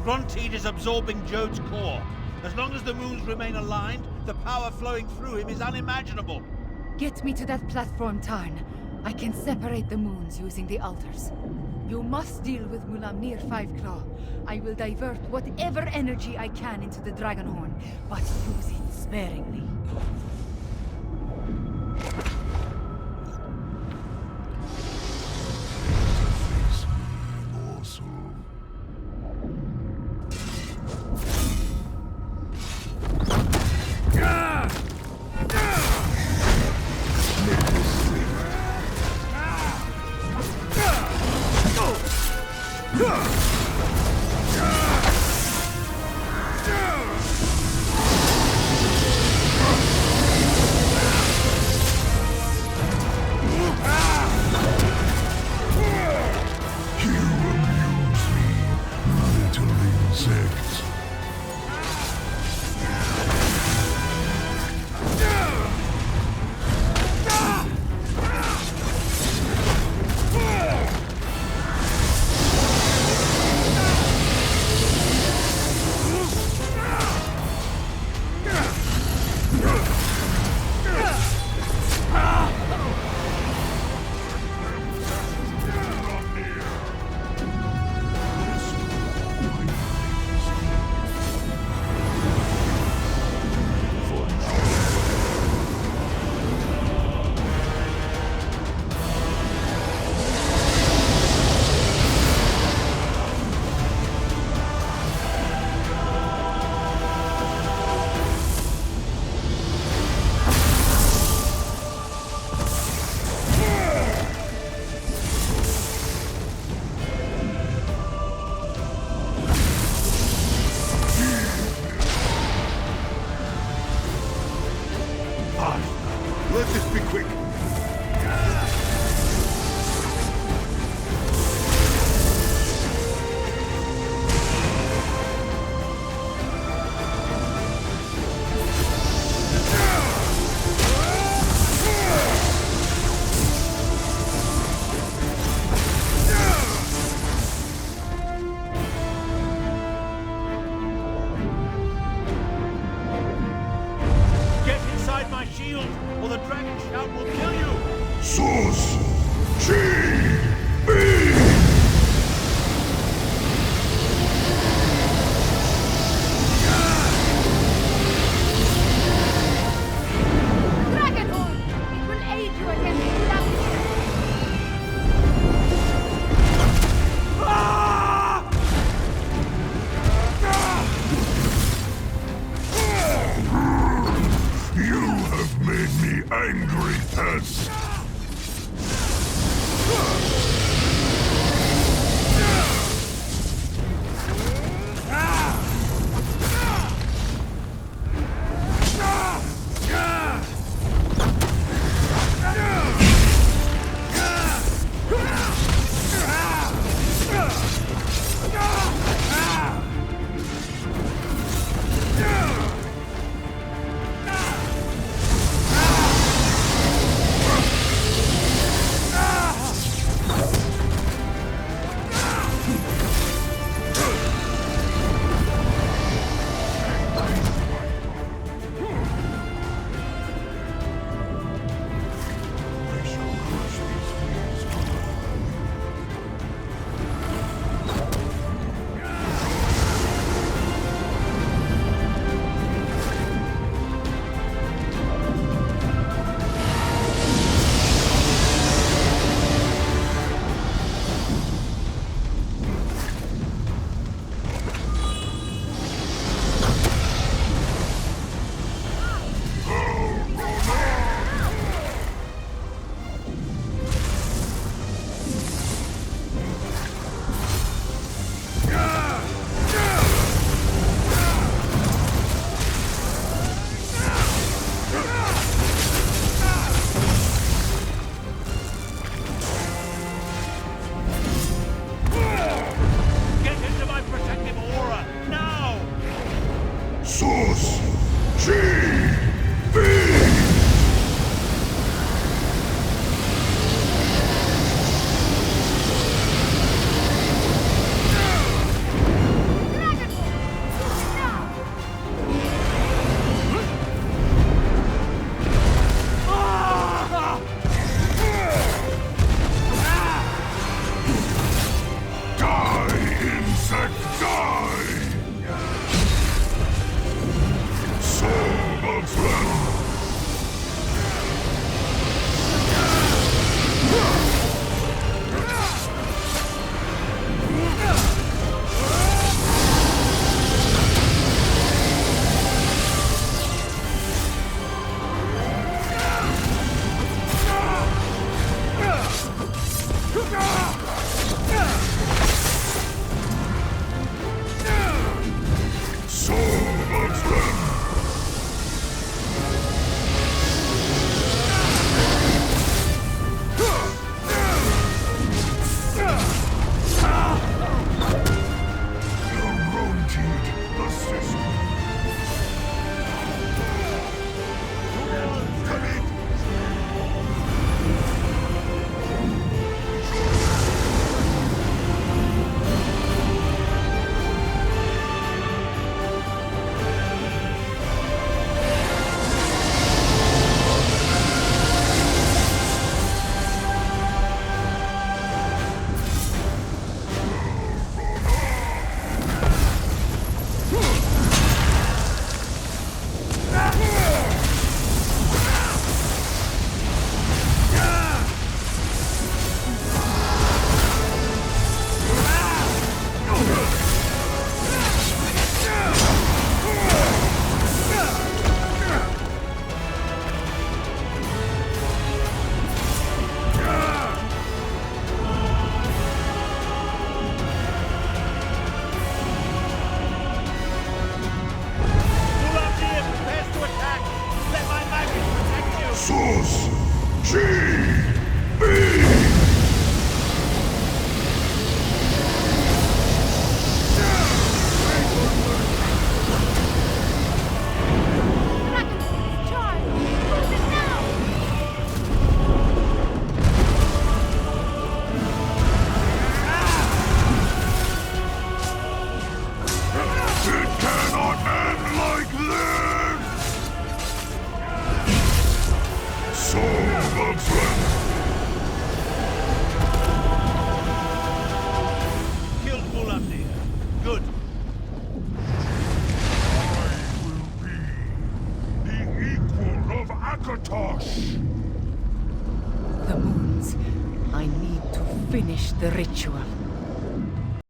Grunteed is absorbing Jode's core. As long as the moons remain aligned, the power flowing through him is unimaginable. Get me to that platform, Tarn. I can separate the moons using the altars. You must deal with Mulaamnir Fiveclaw. I will divert whatever energy I can into the Dragonhorn, but use it sparingly. Let this be quick. Or the dragon shout will kill you! Source! G-B! Dragonhorn! It will aid you against Mulaamnir! You have made me angry, Tess. Source! G-B! Dragonhorn! Katosh! The moons. I need to finish the ritual.